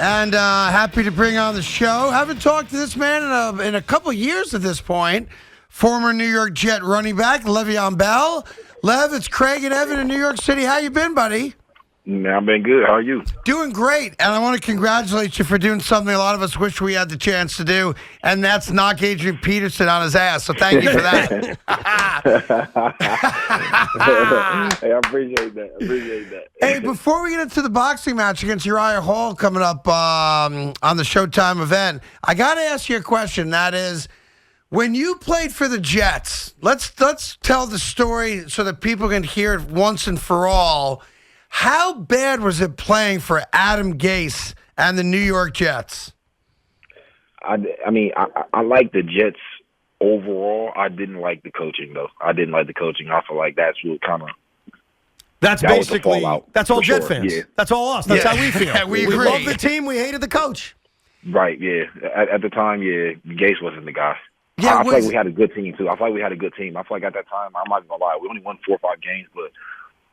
And happy to bring on the show. Haven't talked to this man in a couple years at this point. Former New York Jet running back, Le'Veon Bell. Lev, it's Craig and Evan in New York City. How you been, buddy? Man, I've been good. How are you? Doing great. And I want to congratulate you for doing something a lot of us wish we had the chance to do, and that's knock Adrian Peterson on his ass. So thank you for that. Hey, I appreciate that. Hey, before we get into the boxing match against Uriah Hall coming up on the Showtime event, I got to ask you a question. That is, when you played for the Jets, let's tell the story so that people can hear it once and for all. How bad was it playing for Adam Gase and the New York Jets? I like the Jets overall. I didn't like the coaching, though. I feel like that's what kind of... That's basically, that's all Jet fans. Yeah. That's all us. That's how we feel. Yeah, we agree. Love the team. We hated the coach. Right, yeah. At the time, yeah, Gase wasn't the guy. Yeah, I feel like we had a good team, too. I feel like at that time, I'm not going to lie, we only won 4 or 5 games, but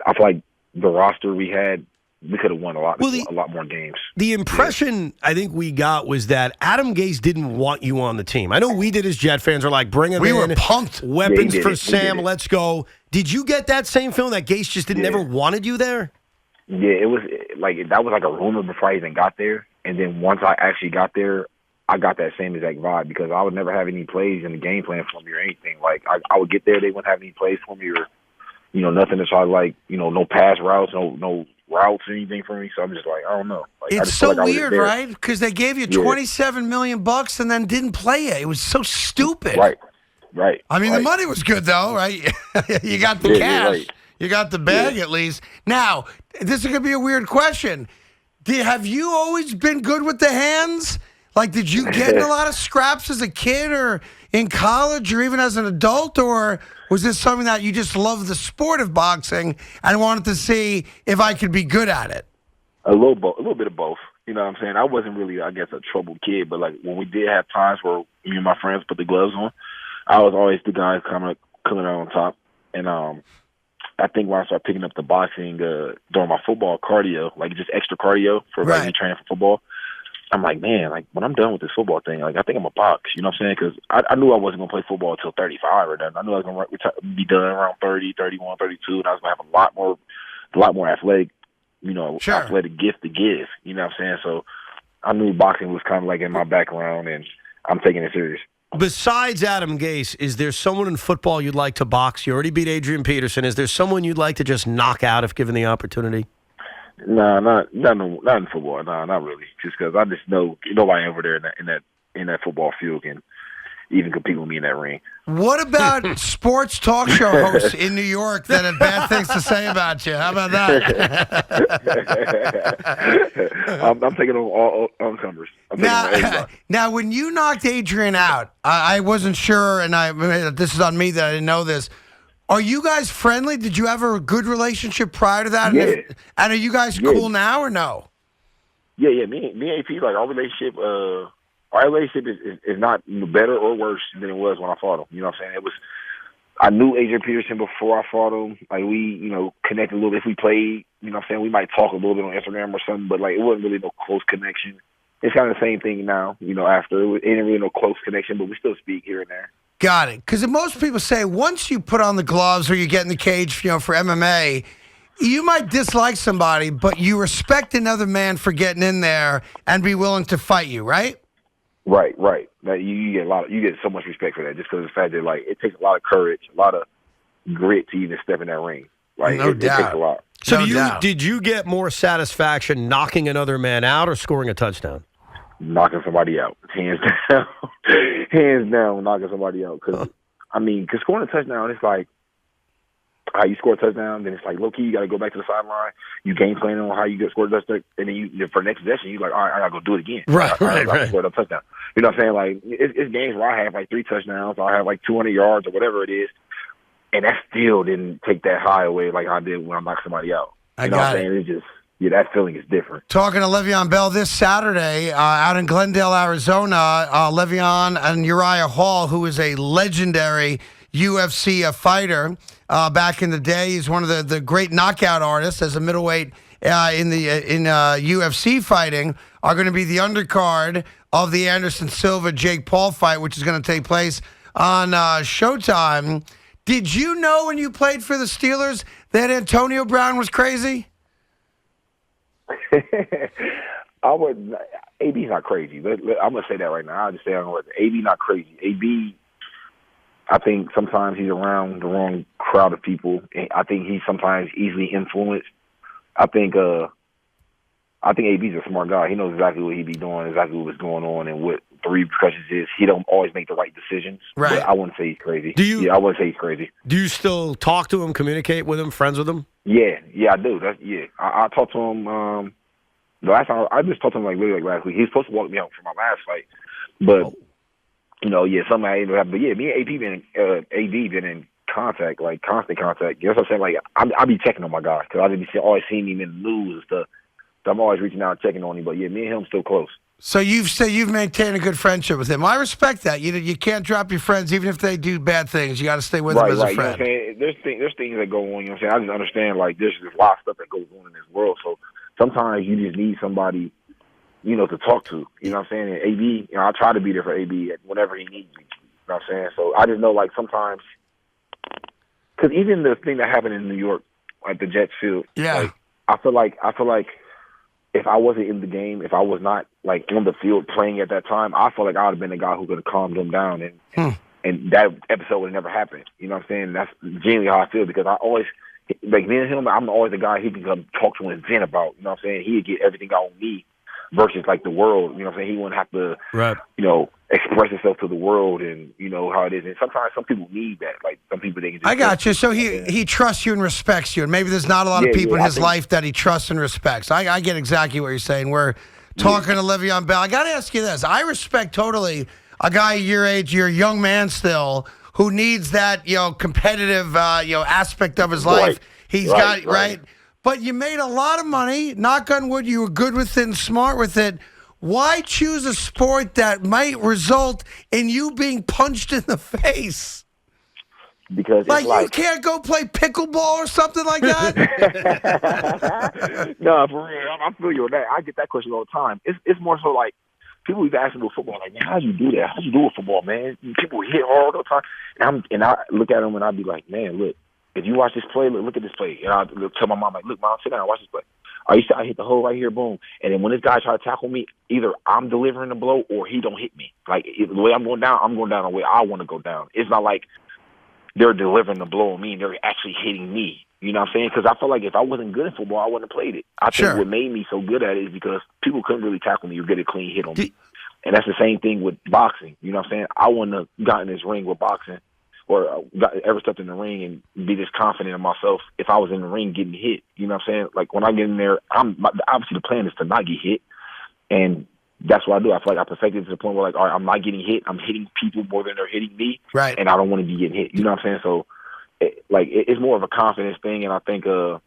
I feel like the roster we had, we could have won a lot more games. The impression I think we got was that Adam Gase didn't want you on the team. I know we did as Jet fans. Are like, bring him in. We were pumped. Weapons for Sam. Let's go. Did you get that same feeling that Gase just never wanted you there? Yeah, it was like that was like a rumor before I even got there. And then once I actually got there, I got that same exact vibe because I would never have any plays in the game plan for me or anything. Like I would get there, they wouldn't have any plays for me or nothing to try to no pass routes, no routes or anything for me. So I'm just like, I don't know. Like, it's so weird, right? Because they gave you $27 million and then didn't play it. It was so stupid. Right. I mean, the money was good though, right? You got the cash. Right. You got the bag at least. Now, this is going to be a weird question. Have you always been good with the hands? Like, did you get in a lot of scraps as a kid or in college or even as an adult? Or was this something that you just loved the sport of boxing and wanted to see if I could be good at it? A little bit of both. You know what I'm saying? I wasn't really, I guess, a troubled kid. But, like, when we did have times where me and my friends put the gloves on, I was always the guy coming out on top. And I think when I started picking up the boxing during my football cardio, like just extra cardio for me training for football, I'm like, man, like when I'm done with this football thing, like I think I'm a box. You know what I'm saying? Because I knew I wasn't gonna play football until 35 or nothing. I knew I was gonna be done around 30, 31, 32, and I was gonna have a lot more athletic, athletic gift to give. You know what I'm saying? So I knew boxing was kind of like in my background, and I'm taking it serious. Besides Adam Gase, is there someone in football you'd like to box? You already beat Adrian Peterson. Is there someone you'd like to just knock out if given the opportunity? No, not in football. No, not really. Just because I just know nobody over there in that football field can even compete with me in that ring. What about sports talk show hosts in New York that have bad things to say about you? How about that? I'm taking on all comers. Now, when you knocked Adrian out, I wasn't sure, and this is on me that I didn't know this. Are you guys friendly? Did you have a good relationship prior to that? Yeah. And are you guys cool now or no? Yeah. Me and AP, like our relationship is not better or worse than it was when I fought him. You know what I'm saying? I knew Adrian Peterson before I fought him. Like we, connected a little bit. If we played, you know what I'm saying, we might talk a little bit on Instagram or something, but like it wasn't really no close connection. It's kind of the same thing now, after. It ain't really no close connection, but we still speak here and there. Got it. Because most people say once you put on the gloves or you get in the cage, for MMA, you might dislike somebody, but you respect another man for getting in there and be willing to fight you, right? Right. Like you get so much respect for that, just because of the fact that like it takes a lot of courage, a lot of grit to even step in that ring. Like no doubt. It takes a lot. So did you get more satisfaction knocking another man out or scoring a touchdown? Knocking somebody out, hands down, knocking somebody out. Because scoring a touchdown, it's like how you score a touchdown. Then it's like low key, you got to go back to the sideline. You game plan on how you get scored a touchdown, and then for next possession, you like, all right, I got to go do it again. Right. Score a touchdown. You know what I'm saying? Like it's games where I have like 3 touchdowns, or I have like 200 yards or whatever it is, and that still didn't take that high away like I did when I knocked somebody out. You know what I'm saying? It's just. Yeah, that feeling is different. Talking to Le'Veon Bell this Saturday out in Glendale, Arizona, Le'Veon and Uriah Hall, who is a legendary UFC fighter back in the day. He's one of the great knockout artists as a middleweight in UFC fighting are going to be the undercard of the Anderson Silva Jake Paul fight, which is going to take place on Showtime. Did you know when you played for the Steelers that Antonio Brown was crazy? AB's not crazy. I'm gonna say that right now. I'll just say AB not crazy. AB, I think sometimes he's around the wrong crowd of people. I think he's sometimes easily influenced. I think AB's a smart guy. He knows exactly what he be doing, exactly what's going on, and what the repercussions is. He don't always make the right decisions. Right. But I wouldn't say he's crazy. I wouldn't say he's crazy. Do you still talk to him, communicate with him, friends with him? Yeah, I do. I talked to him. The last time I just talked to him really last week. He was supposed to walk me out for my last fight, but something I ended up. But yeah, me and AD been in contact, like constant contact. You know what I'm saying? Like I be checking on my guy because I just always seen him in the news and stuff. So I'm always reaching out and checking on him. But yeah, me and him still close. So you've maintained a good friendship with him. I respect that. You can't drop your friends even if they do bad things. You got to stay with them as a friend. You know what I'm saying? There's things that go on. You know what I'm saying? I just understand there's a lot of stuff that goes on in this world. So sometimes you just need somebody, to talk to. You know what I'm saying? And AB, I try to be there for AB whenever he needs me. You know what I'm saying? So I just know sometimes, because even the thing that happened in New York, like the Jets field, I feel like if I wasn't in the game, if I was not on the field playing at that time, I feel like I would have been the guy who could have calmed them down, and that episode would have never happened. You know what I'm saying? That's genuinely how I feel, because I always, me and him, I'm always the guy he can come talk to and vent about. You know what I'm saying? He'd get everything out on me versus the world. You know what I'm saying? He wouldn't have to, express himself to the world, and how it is. And sometimes some people need that. Some people they can. I got you. So he trusts you and respects you, and maybe there's not a lot of people in his life that he trusts and respects. I get exactly what you're saying. We're talking to Le'Veon Bell. I got to ask you this. I respect totally a guy your age, you're a young man still, who needs that competitive aspect of his life. He's got right. But you made a lot of money. Knock on wood, you were good with it and smart with it. Why choose a sport that might result in you being punched in the face? Because you can't go play pickleball or something like that? No, for real. I feel you on that. I get that question all the time. It's more so people be asking about football, man, how'd you do that? How'd you do with football, man? People hit hard all the time. And I look at them and I be like, man, look, if you watch this play, look at this play. And I tell my mom, look, Mom, sit down, watch this play. I hit the hole right here, boom. And then when this guy try to tackle me, either I'm delivering the blow or he don't hit me. The way I'm going down the way I want to go down. It's not like they're delivering the blow on me and they're actually hitting me. You know what I'm saying? Because I feel like if I wasn't good at football, I wouldn't have played it. I think what made me so good at it is because people couldn't really tackle me or get a clean hit on me. And that's the same thing with boxing. You know what I'm saying? I wouldn't have gotten in this ring with boxing or ever stepped in the ring and be this confident in myself if I was in the ring getting hit. You know what I'm saying? When I get in there, obviously the plan is to not get hit. And that's what I do. I feel like I perfected it to the point where, all right, I'm not getting hit. I'm hitting people more than they're hitting me. Right. And I don't want to be getting hit. You know what I'm saying? So, it's more of a confidence thing. And I think, the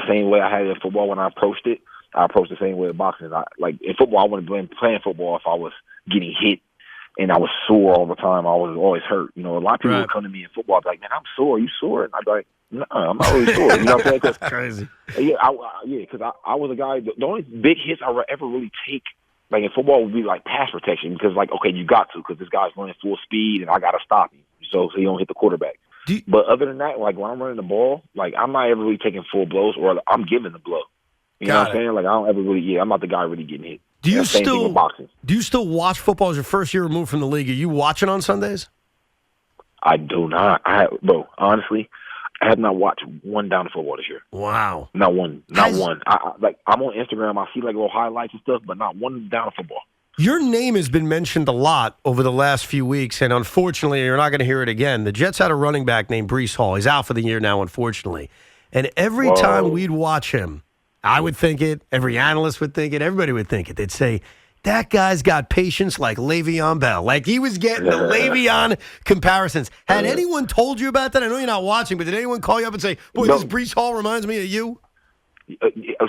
same way I had it in football when I approached it, I approached the same way with boxing. In football, I wouldn't have been playing football if I was getting hit and I was sore all the time. I was always hurt. A lot of people would come to me in football and be like, man, I'm sore. Are you sore? And I'd be like, no, I'm not really sore. You know what I'm saying? That's crazy. Yeah, because I was a guy, the only big hits I would ever really take, in football, would be pass protection because, okay, you got to because this guy's running full speed and I got to stop him so he don't hit the quarterback. But other than that, when I'm running the ball, I'm not ever really taking full blows or I'm giving the blow. You know what I'm saying? I don't ever really, I'm not the guy really getting hit. Do you still watch football as your first year removed from the league? Are you watching on Sundays? I do not. Honestly, I have not watched one down to football this year. Wow. Not one. Not one. I'm on Instagram. I see little highlights and stuff, but not one down to football. Your name has been mentioned a lot over the last few weeks, and unfortunately, you're not going to hear it again. The Jets had a running back named Breece Hall. He's out for the year now, unfortunately. And every time we'd watch him, I would think it, every analyst would think it, everybody would think it. They'd say, that guy's got patience like Le'Veon Bell. He was getting the Le'Veon comparisons. Had anyone told you about that? I know you're not watching, but did anyone call you up and say, boy, this Breece Hall reminds me of you?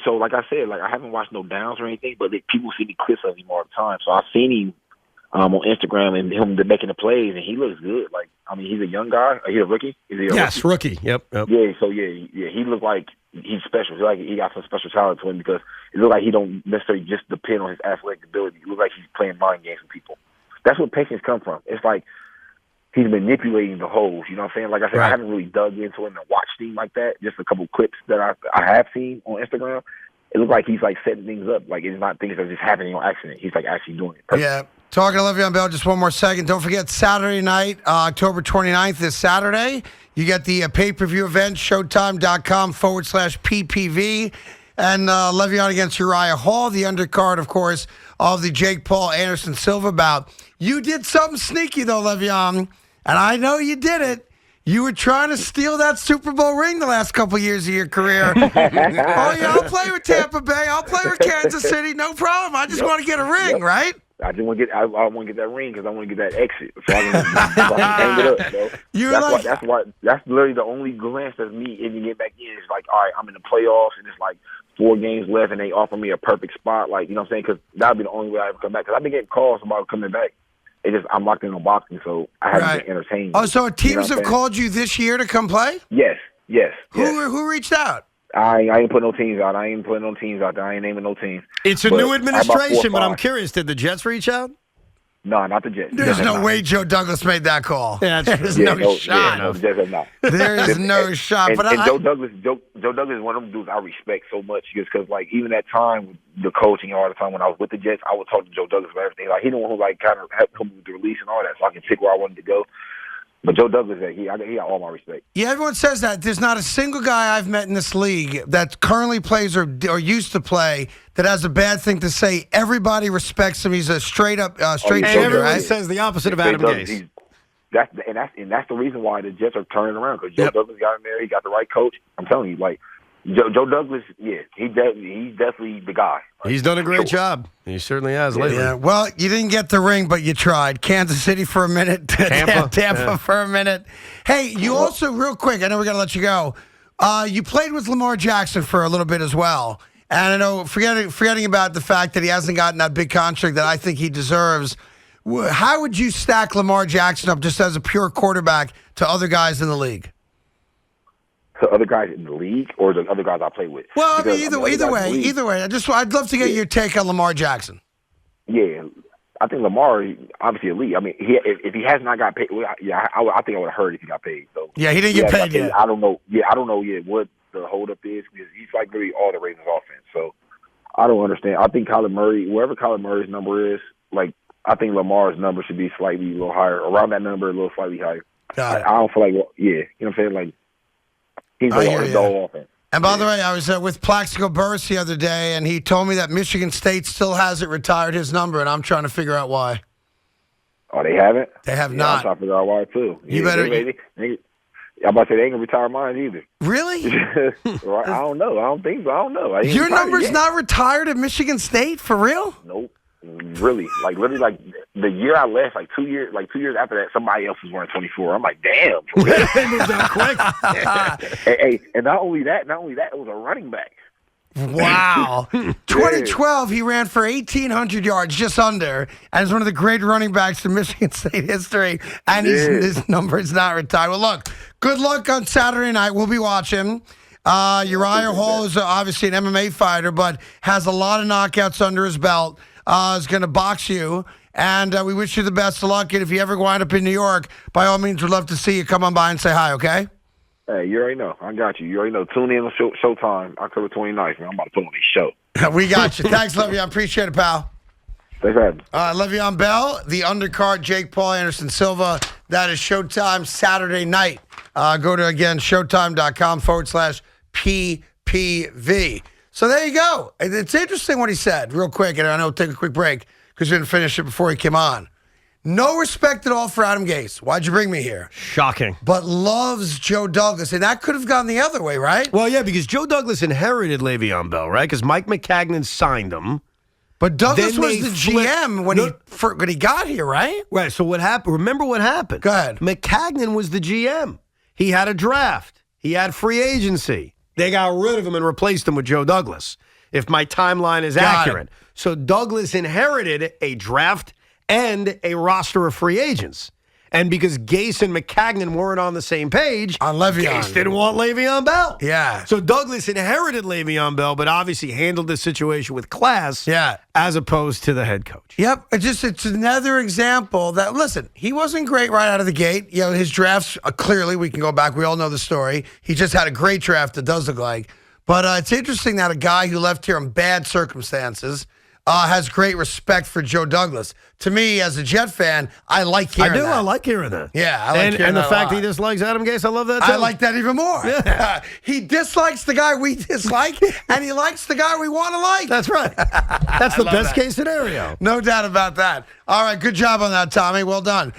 So, like I said, I haven't watched no downs or anything, but people see me clips of him all the time. So I've seen him on Instagram and him making the plays, and he looks good. I mean, he's a young guy. He's a rookie. Is he a Yes, rookie. Yep. Yeah, so he looked like he's special. He like he got some special talent to him because it looked like he don't necessarily just depend on his athletic ability. It looked like he's playing mind games with people. That's where patience come from. It's like he's manipulating the holes. You know what I'm saying? Like I said, I haven't really dug into him and watched him like that. Just a couple clips that I have seen on Instagram. It looks like he's like setting things up. Like it's not things that are just happening on accident. He's like actually doing it. Perfect. Yeah. Talking to Le'Veon Bell, just one more second. Don't forget Saturday night, October 29th, this Saturday. You get the pay-per-view event, showtime.com/PPV. And Le'Veon against Uriah Hall, the undercard, of course, of the Jake Paul Anderson Silva bout. You did something sneaky, though, Le'Veon, and I know you did it. You were trying to steal that Super Bowl ring the last couple years of your career. Oh, yeah, I'll play with Tampa Bay. I'll play with Kansas City. No problem. I just want to get a ring, right? I just want to get. I want to get that ring because I want to get that exit. So I can hang it up. That's literally the only glance of me even get back in. It's like, all right, I'm in the playoffs and it's like 4 games left, and they offer me a perfect spot. Like, you know what I'm saying? Because that'd be the only way I ever come back. Because I've been getting calls about coming back. It just I'm locked in on boxing, so I haven't been entertained. Oh, so teams have called you this year to come play? Yes. Who reached out? I ain't putting no teams out. I ain't putting no teams out there. I ain't naming no teams. It's a new administration, but I'm curious. Did the Jets reach out? No, not the Jets. There's no way Joe Douglas made that call. Yeah, There's no shot. No, the Jets have not. There is no shot. And Joe Douglas is one of them dudes I respect so much just because, like, even that time with the coaching all the time when I was with the Jets, I would talk to Joe Douglas about everything. Like, he the one who, like, kind of helped him with the release and all that so I can pick where I wanted to go. But Joe Douglas, he got all my respect. Yeah, everyone says that. There's not a single guy I've met in this league that currently plays or used to play that has a bad thing to say. Everybody respects him. He's a straight shooter, everyone right? says the opposite of Adam Gase. That's the reason why the Jets are turning around because Joe Douglas got in there. He got the right coach. I'm telling you, like, Joe Douglas, he's definitely the guy. Right? He's done a great job. He certainly has lately. Yeah, well, you didn't get the ring, but you tried. Kansas City for a minute, Tampa for a minute. Hey, you also, real quick, I know we got to let you go. You played with Lamar Jackson for a little bit as well. And I know, forgetting about the fact that he hasn't gotten that big contract that I think he deserves, how would you stack Lamar Jackson up just as a pure quarterback to other guys in the league? To other guys in the league or the other guys I play with? Well, I mean, either way. I'd love to get your take on Lamar Jackson. Yeah, I think Lamar, obviously elite. I mean, if he has not got paid, I think I would have heard if he got paid. So yeah, he didn't get paid yet. I don't know. Yeah, I don't know yet what the holdup is because he's like really all the Ravens offense. So I don't understand. I think Kyler Murray, wherever Kyler Murray's number is, like I think Lamar's number should be slightly a little higher, around that number, a little slightly higher. Got it. I don't feel like, you know what I'm saying, like. He's all offense. And by the way, I was with Plaxico Burress the other day, and he told me that Michigan State still hasn't retired his number, and I'm trying to figure out why. Oh, they haven't? They have not. I'm trying to figure out why, too. You better. I'm about to say they ain't going to retire mine either. Really? Right? I don't know. I don't think so. I don't know. Your number's not retired at Michigan State? For real? Nope. Really, like literally, like the year I left, like 2 years after that, somebody else was wearing 24. I'm like, damn, for real? They moved on quick. Hey, and not only that, it was a running back. Wow. 2012, he ran for 1,800 yards, just under, and is one of the great running backs in Michigan State history. And his number is not retired. Well, look, good luck on Saturday night. We'll be watching. Uriah Hall is obviously an MMA fighter, but has a lot of knockouts under his belt. Is going to box you, and we wish you the best of luck. And if you ever wind up in New York, by all means, we'd love to see you. Come on by and say hi, okay? Hey, you already know. I got you. You already know. Tune in on Showtime, October 29th, man. I'm about to put on this show. We got you. Thanks, Le'Veon. Appreciate it, pal. Thanks for having me. Le'Veon Bell, the undercard, Jake Paul, Anderson Silva. That is Showtime Saturday night. Go to, again, showtime.com/PPV. So there you go. It's interesting what he said, real quick, and I know we'll take a quick break because we didn't finish it before he came on. No respect at all for Adam Gase. Why'd you bring me here? Shocking. But loves Joe Douglas, and that could have gone the other way, right? Well, yeah, because Joe Douglas inherited Le'Veon Bell, right? Because Mike McCagnon signed him. But Douglas was the GM when he got here, right? Right, so what happened? Remember what happened. Go ahead. McCagnon was the GM. He had a draft. He had free agency. They got rid of him and replaced him with Joe Douglas, if my timeline is accurate. So Douglas inherited a draft and a roster of free agents. And because Gase and McCagnon weren't on the same page, On Le'Veon. Gase didn't want Le'Veon Bell. Yeah. So Douglas inherited Le'Veon Bell, but obviously handled this situation with class Yeah. as opposed to the head coach. Yep, it's another example that, listen, he wasn't great right out of the gate. You know, his drafts, clearly, we can go back. We all know the story. He just had a great draft, it does look like. But it's interesting that a guy who left here in bad circumstances has great respect for Joe Douglas. To me, as a Jet fan, I like hearing that. I like hearing that. Yeah, I like hearing And the that a fact lot. he dislikes Adam Gase, I love that too. I like that even more. Yeah. He dislikes the guy we dislike, and he likes the guy we want to like. That's right. That's the love best that. case scenario. No doubt about that. All right, good job on that, Tommy. Well done.